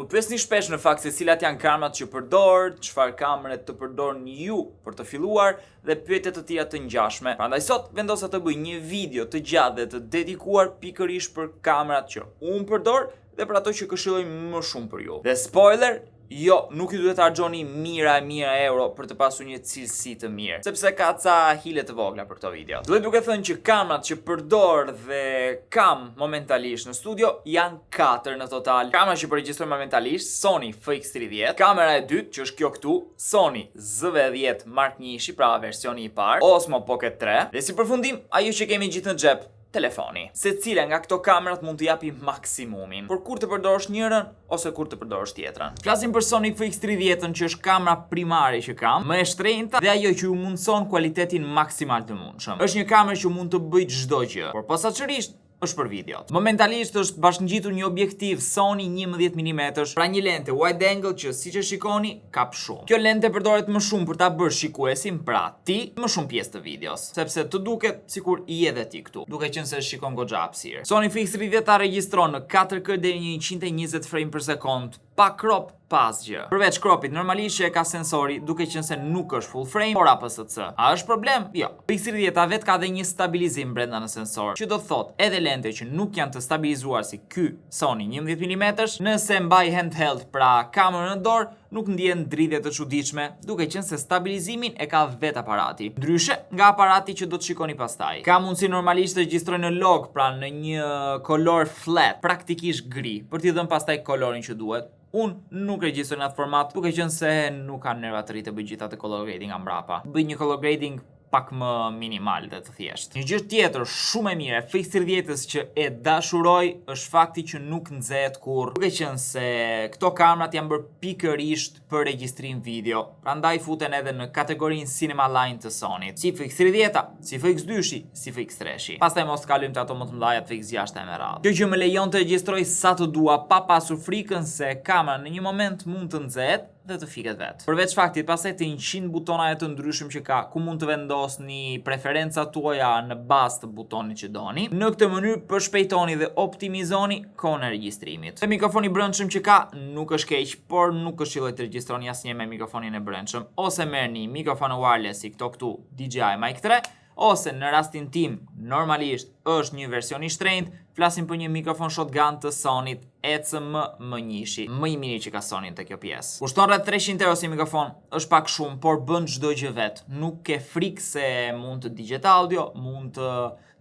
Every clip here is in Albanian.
Më pyesni shpesh në fakt se cilat janë kamerat që përdor, çfarë kamere të përdorni ju për të filluar dhe pyetje të tjera të ngjashme. Prandaj sot vendosa të bëj një video të gjatë dhe të dedikuar pikërisht për kamerat që unë përdor dhe për ato që këshilloj më shumë për ju. Dhe spoiler, jo, nuk ju duhet të harxhoni mijëra euro për të pasur një cilësi të mirë, sepse ka ca hile të vogla për këto video. Duhet duke thënë që kamerat që përdor dhe kam momentalisht në studio janë 4 në total. Kamera që përregistroj momentalisht, Sony FX30, kamera e dytë që është kjo këtu, Sony ZV-10 Mark 1, pra versioni i parë, Osmo Pocket 3, dhe si përfundim ajo që kemi gjithë në xhep, telefoni. Secila nga këto kamerat mund të japi maksimumin, por kur të përdorosh njërin ose kur të përdorosh tjetrën. Flasim për Sony FX30 që është kamera primare që kam, më e shtrenjta dhe ajo që ju mundson kualitetin maksimal të mundshëm. Është një kamerë që mund të bëj çdo gjë, por posaçërisht është për videot. Momentalisht është bashkëngjitur një objektiv Sony 11 mm, pra një lente wide angle që siç e shikoni kap shumë. Kjo lente përdoret më shumë për ta bërë shikuesin, pra ti, më shumë pjesë të videos, sepse të duket sikur i edhe ti këtu, duke qenë se shikon goxha hapësirë. Sony FX30 ta regjistron në 4K deri në 120 frame per second, pa crop, pa asgjë. Përveç cropit normalisht që e ka sensori, duke qenë se nuk është full frame, por APS-C. A është problem? Jo. FX30 vet ka dhe një stabilizim brenda në sensor, që do të thotë edhe lente që nuk janë të stabilizuar si ky Sony 11 mm, nëse mbaj handheld, pra kamerën në dorë, nuk ndjen dridhje të çuditshme, duke qenë se stabilizimin e ka vet aparati. Ndryshe nga aparati që do të shikoni pastaj. Ka mundësi normalisht të regjistroj në log, pra në një kolor flat, praktikisht gri, për t'i dhënë pastaj kolorin që duhet. Unë nuk regjistroj në atë format, duke qenë se nuk kam nerva të rritë të bëj gjitha të color grading nga mbrapa. Bëj një color grading pak më minimal dhe të thjesht. Një gjë tjetër shumë e mirë e FX30-s që e dashuroj është fakti që nuk nxehet kurrë, duke qenë se këto kamerat janë bërë pikërisht për regjistrim video, prandaj futen edhe në kategorinë Cinema Line të Sony, si FX30-a, si FX2-shi, si FX3-shi. Pastaj mos kalojmë te ato më të mëdha të FX6 me radhë. Kjo që më lejon të regjistroj sa të dua pa pasur frikën se kamera në një moment mund të nxehet dhe të fiket vetë. Përveç faktit, pastaj të 100 butona të ndryshëm që ka, ku mund të vendosni preferencat tuaja në bazë të butonit që doni. Në këtë mënyrë përshpejtoni dhe optimizoni kohën e regjistrimit. Dhe mikrofoni i brendshëm që ka nuk është keq, por nuk këshilloj të regjistroni asnjë me mikrofonin e brendshëm, ose merrni mikrofon wireless si këto këtu DJI Mic 3, ose në rastin tim normalisht është një version i shtrenjtë, flasim për një mikrofon shotgun të Sony ECM M1, më i miri që ka Sony te kjo pjesë. Kushton rreth 300 euro si mikrofon, është pak shumë, por bën çdo gjë vet. Nuk ke frikë se mund të digjet audio, mund të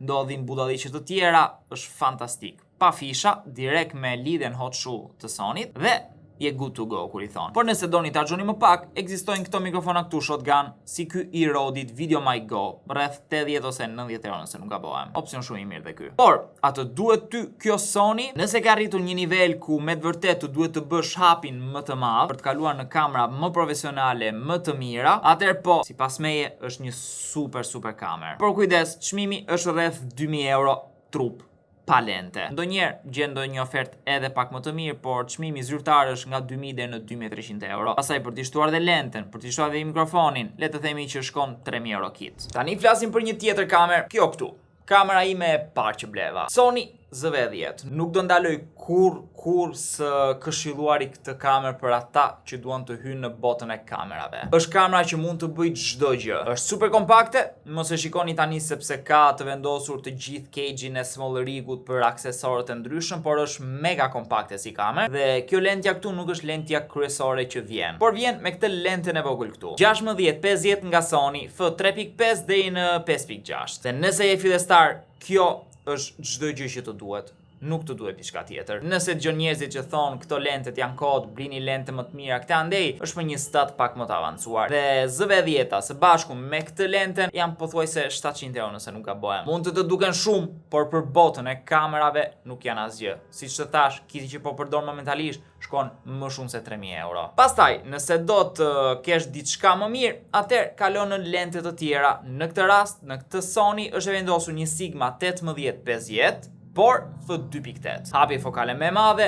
ndodhin budalliqe të tjera, është fantastik. Pa fisha, direkt me lidhjen hot shoe të Sony dhe je good to go kur i thon. Por nëse doni ta harxhoni më pak, ekzistojnë këto mikrofona këtu shotgun, si ky i Rode Video Mic Go, rreth 80 ose 90 euro nëse nuk gabohem. Opsion shumë i mirë dhe ky. Por, atë duhet ty kjo Sony, nëse ka arritur një nivel ku me të vërtetë duhet të bësh hapin më të madh për të kaluar në kamera më profesionale, më të mira, atëherë po, sipas meje është një super kamerë. Por kujdes, çmimi është rreth 2000 euro trup. Pa lente. Ndonjëherë gjen ndonjë ofertë edhe pak më të mirë, por çmimi zyrtar është nga 2000 deri në 2300 euro. Pastaj për të shtuar dhe lenten, për të shtuar dhe mikrofonin, le të themi që shkon 3000 euro kit. Tani flasim për një tjetër kamerë, kjo këtu. Kamera ime e parë që bleva, Sony ZV-10. Nuk do ndaloj kur së këshilluari këtë kamerë për ata që duan të hyjnë në botën e kamerave. Është kamera që mund të bëjë çdo gjë. Është super kompakte, mos e shikoni tani sepse ka të vendosur të gjithë cage-in e small rigut për aksesorët e ndryshëm, por është mega kompakte si kamerë dhe kjo lentja këtu nuk është lentja kryesore që vjen, por vjen me këtë lentën e vogël këtu. 16-50 nga Sony, f3.5 deri në 5.6. Dhe nëse je fillestar, kjo është çdo gjë që të duhet. Nuk të duhet diçka tjetër. Nëse dëgjon njerëzit që thonë këto lentet janë kod, blini lente më të mira, këtë andej është për një stat pak më të avancuar. Dhe ZV-10-a së bashku me këtë lenten janë pothuajse 700 euro nëse nuk gabohem. Mund të duken shumë, por për botën e kamerave nuk janë asgjë. Siç të thash, kiti që po përdor momentalisht shkon më shumë se 3000 euro. Pastaj, nëse do të kesh diçka më mirë, atëherë kalon në lente të tjera. Në këtë rast, në këtë Sony është vendosur një Sigma 1850, por f2.8. Hapje fokale më e madhe,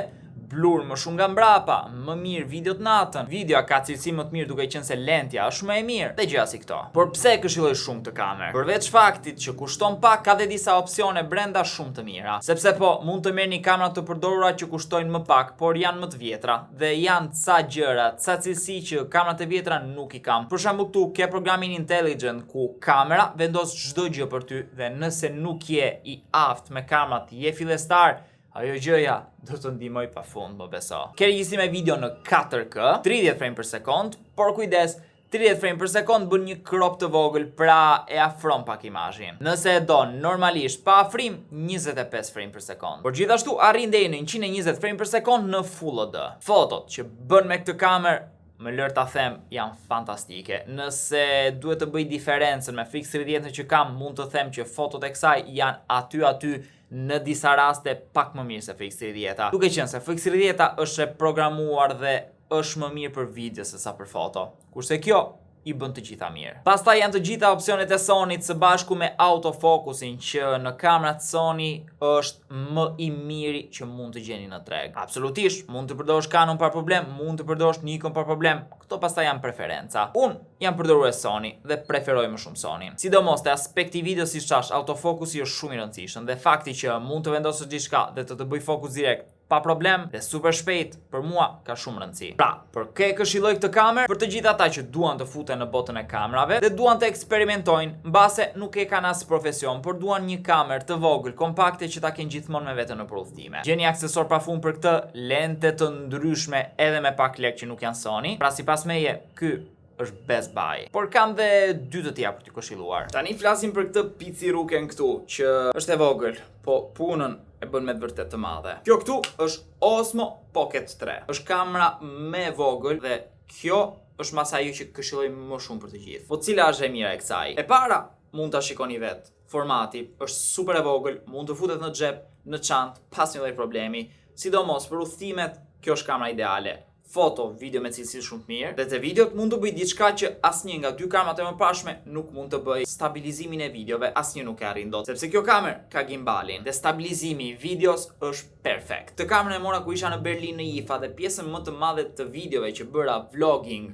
blur më shumë nga mbrapa, më mirë videot natën, videoa ka cilësi më të mirë duke qenë se lentja është më e mirë dhe gjëra si këto. Por pse këshilloj shumë këtë kamerë? Përveç faktit që kushton pak, ka dhe disa opsione brenda shumë të mira. Sepse po, mund të merrni kamera të përdorura që kushtojnë më pak, por janë më të vjetra dhe janë ca gjëra, ca cilësi që kamerat e vjetra nuk i kam. Për shembull këtu ke programin Intelligent ku kamera vendos çdo gjë për ty dhe nëse nuk je i aftë me kamerat, je fillestar, ajo gjëja do të ndihmoj pafund, më beso. Ke regjistrim e video në 4K, 30 frame per sekond, por kujdes, 30 frame per sekond bën një crop të vogël, pra e afron pak imazhin. Nëse e don normalisht pa afrim, 25 frame per sekond. Por gjithashtu arrin deri në 120 frame per sekond në Full HD. Fotot që bën me këtë kamerë, më lër ta them, janë fantastike. Nëse duhet të bëj diferencën me Fix 30 që kam, mund të them që fotot e kësaj janë aty në disa raste pak më mirë se Fix 30. Duke qenë se Fix 30 është e programuar dhe është më mirë për video se sa për foto. Kurse kjo i bën të gjitha mirë. Pastaj janë të gjitha opsionet e Sony së bashku me autofokusin që në kamerat Sony është më i miri që mund të gjeni në treg. Absolutisht, mund të përdorësh Canon pa problem, mund të përdorësh Nikon pa problem. Këto pastaj janë preferenca. Unë jam përdorues Sony dhe preferoj më shumë Sonyn. Sidomos te aspekti video siç thash, autofokusi është shumë i rëndësishëm dhe fakti që mund të vendosësh diçka dhe të bëj fokus direkt pa problem dhe super shpejt, për mua ka shumë rëndësi. Pra, për kë këshilloj këtë kamerë për të gjithë ata që duan të futen në botën e kamerave dhe duan të eksperimentojnë, mbase nuk e kanë as profesion, por duan një kamerë të vogël, kompakte që ta kenë gjithmonë me veten në udhëtime. Gjeni aksesor pafund për këtë, lente të ndryshme edhe me pak lekë që nuk janë Sony. Pra sipas meje, ky është best buy. Por kam dhe dy të tjera për t'i këshilluar. Tani flasim për këtë piciruken këtu, që është e vogël, po punën e bën me të vërtet të madhe. Kjo këtu është Osmo Pocket 3. Është kamera me vogël dhe kjo është masa ajo që këshilloj më shumë për të gjithë. Po cila është e mira e kësaj? E para, mund ta shikoni vetë. Formati është super e vogël, mund të futet në xhep, në çantë, pas një lloj problemi. Sidomos për udhëtimet, kjo është kamera ideale. Foto, video me cilësi shumë të mirë, dhe te videot mund të bëj diçka që asnjë nga dy kamerat e mëparshme nuk mund të bëj. Stabilizimin e videove asnjë nuk e arrin dot, sepse kjo kamerë ka gimbalin dhe stabilizimi i videos është perfekt. Këtë kamerën e mora ku isha në Berlin në IFA dhe pjesën më të madhe të videove që bëra vlogging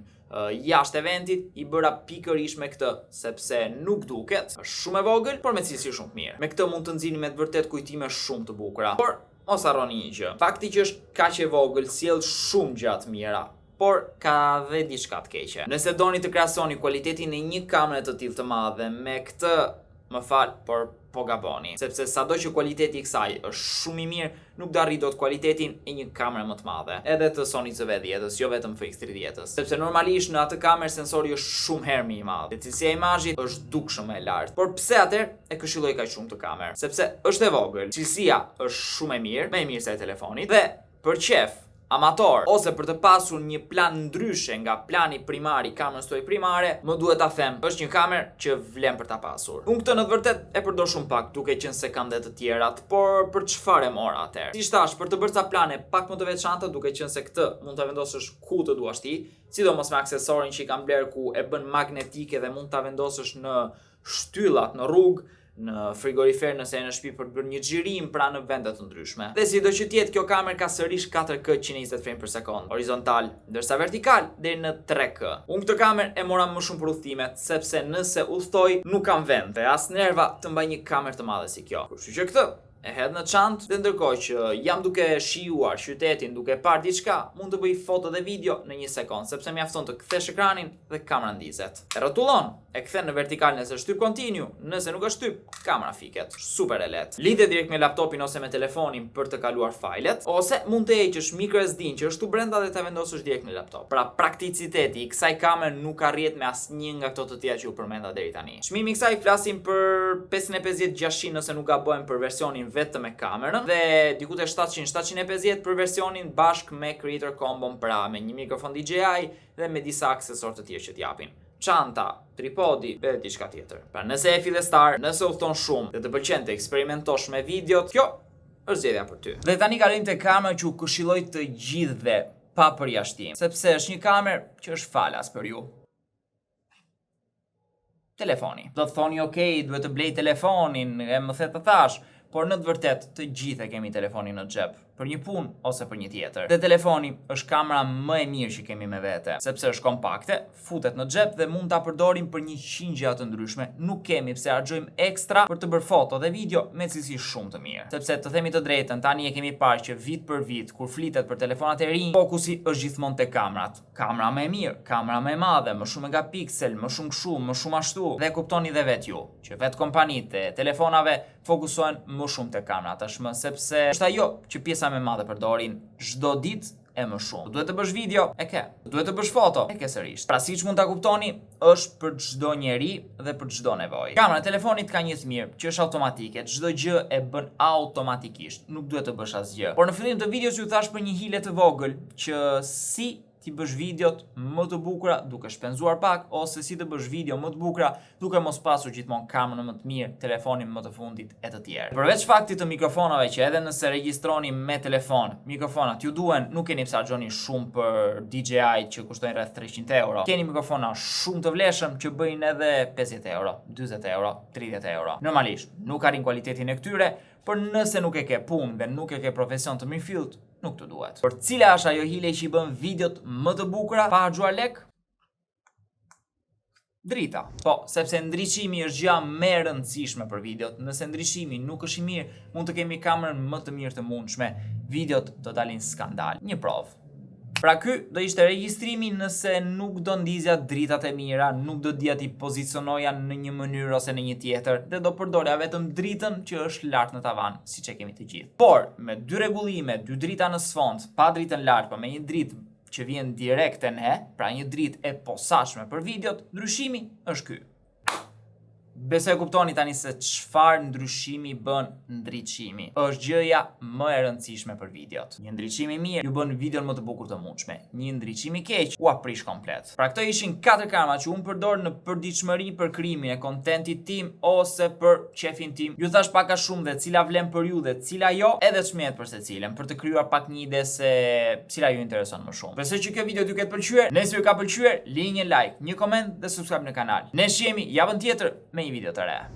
jashtë eventit i bëra pikërisht me këtë, sepse nuk duket, është shumë e vogël, por me cilësi shumë të mirë. Me këtë mund të nxjini me të vërtet kujtime shumë të bukura. Por mos harroni një gjë. Fakti që është kaq e vogël sjell shumë gjëra të mira, por ka dhe diçka të keqe. Nëse doni të krahasoni kualitetin e një kamere të tillë të madhe me këtë, më fal, por po gaboni, sepse sado që kualiteti i kësaj është shumë i mirë, nuk do arrijë dot kualitetin e një kamere më të madhe, edhe të Sony CV10-s, jo vetëm FX30-s, sepse normalisht në atë kamerë sensori është shumë herë më i madh, dhe cilësia e imazhit është dukshëm e lartë. Por pse atëherë e këshilloj kaq shumë të kamerë? Sepse është e vogël, cilësia është shumë e mirë, më e mirë se e telefonit, dhe për qef amator, ose për të pasur një plan ndryshe nga plani primar i kamerës tuaj primare, më duhet ta them, është një kamerë që vlen për ta pasur. Unë këtë në të vërtet e përdor shumë pak, duke qenë se kam dhe të tjerat, por për çfarë e mora atëherë? Si thash, për të bërë ca plane pak më të veçanta, duke qenë se këtë mund ta vendosësh ku të duash ti, sidomos me aksesorin që i kam bler ku e bën magnetike dhe mund ta vendosësh në shtyllat në rrugë, në frigorifer nëse e në shtëpi për të bërë një xhirim pra në vende të ndryshme. Dhe sido që tjetë, kjo kamerë ka sërish 4K 120 frame per sekond, horizontal, ndërsa vertikal deri në 3K. Unë këtë kamerë e mora më shumë për udhëtimet, sepse nëse udhtoj nuk kam vend dhe as nerva të mbaj një kamerë të madhe si kjo. Kështu që këtë e hedh në çantë dhe ndërkohë që jam duke shijuar qytetin, duke parë diçka, mund të bëj foto dhe video në 1 sekond, sepse mjafton të kthesh ekranin dhe kamera ndizet. E rrotullon, e kthen në vertikal nëse shtyp continue, nëse nuk është shtyp, kamera fiket. Super e lehtë. Lidhet direkt me laptopin ose me telefonin për të kaluar fajlet, ose mund të heqësh micro SD-n që është tu brenda dhe ta vendosësh direkt në laptop. Pra prakticiteti i kësaj kamere nuk arrihet me asnjë nga këto të tjera që u përmenda deri tani. Çmimi i kësaj flasim për 550-600 nëse nuk gabojmë për versionin vetëm me kamerën dhe diku te 700-750 për versionin bashk me Creator Combo, pra me një mikrofon DJI dhe me disa aksesorë të tjerë që t'japin. Çanta, tripodi dhe diçka tjetër. Pra nëse e fillestar, nëse udhton shumë dhe të pëlqen të eksperimentosh me videot, kjo është zgjedhja për ty. Dhe tani kalojmë te kamera që u këshilloj të gjithëve pa përjashtim, sepse është një kamerë që është falas për ju. Telefoni. Do të thoni, okay, duhet të blej telefonin, e më the të thash, por në të vërtet të gjithë e kemi telefonin në xhep. për një punë ose për një tjetër. Dhe telefoni është kamera më e mirë që kemi me vete, sepse është kompakte, futet në xhep dhe mund ta përdorim për 100 gjëra të ndryshme. Nuk kemi pse harxojmë ekstra për të bërë foto dhe video me cilësi shumë të mirë. Sepse të themi të drejtën, tani e kemi parë që vit për vit kur flitet për telefonat e rinj, fokusi është gjithmonë te kamrat. Kamera më e mirë, kamera më e madhe, më shumë megapiksel, më shumë kështu, më shumë ashtu. Dhe kuptoni dhe vet ju që vet kompanitë e telefonave fokusohen më shumë te kamera tashmë, sepse është ajo që pjesa më e madhe përdorin çdo ditë e më shumë. Duhet të bësh video, e ke. Duhet të bësh foto, e ke sërish. Pra siç mund ta kuptoni, është për çdo njeri dhe për çdo nevojë. Kamera e telefonit ka një të mirë, që është automatike. Çdo gjë e bën automatikisht. Nuk duhet të bësh asgjë. Por në fillim të videos ju thash për një hile të vogël që si ti bësh videot më të bukura duke shpenzuar pak, ose si të bësh video më të bukura duke mos pasur gjithmonë kamerën më të mirë, telefonin më të fundit e të tjerë. Përveç faktit të mikrofonave që edhe nëse regjistroni me telefon, mikrofonat ju duhen, nuk keni pse harxhoni shumë për DJI që kushtojnë rreth 300 euro. Keni mikrofona shumë të vlefshëm që bëjnë edhe 50 euro, 40 euro, 30 euro. Normalisht, nuk arrin cilëtetin e këtyre, por nëse nuk e ke punë dhe nuk e ke profesion të mirëfillt, nuk të duhet. Por cila është ajo hile që i bën videot më të bukura pa harxuar lek? Drita. Po, sepse ndriçimi është gjëja më e rëndësishme për videot. Nëse ndriçimi nuk është i mirë, mund të kemi kamerën më të mirë të mundshme. Videot do dalin skandal. Një provë. Pra ky do ishte regjistrimi nëse nuk do ndizja dritat e mira, nuk do dija ti pozicionoja në një mënyrë ose në një tjetër, dhe do përdorja vetëm dritën që është lart në tavan, siç e kemi të gjithë. Por me 2 rregullime, 2 drita në sfond, pa dritën lart, por me një dritë që vjen direkte në, pra një dritë e posaçme për videot, ndryshimi është ky. Besoj kuptoni tani se çfarë ndryshimi bën ndriçimi. Është gjëja më e rëndësishme për videot. Një ndriçim i mirë ju bën videon më të bukur të mundshme. Një ndriçim i keq u aprish komplet. Pra këto ishin 4 karma që unë përdor në përditshmëri për krimin e kontentit tim ose për qefin tim. Ju thash pak a shumë dhe cila vlen për ju dhe cila jo, edhe çmjet për secilën, për të krijuar pak një ide se cila ju intereson më shumë. Besoj që kjo video t'ju ketë pëlqyer. Nëse ju ka pëlqyer, lini një like, një koment dhe subscribe në kanal. Ne shihemi javën tjetër me një video të re.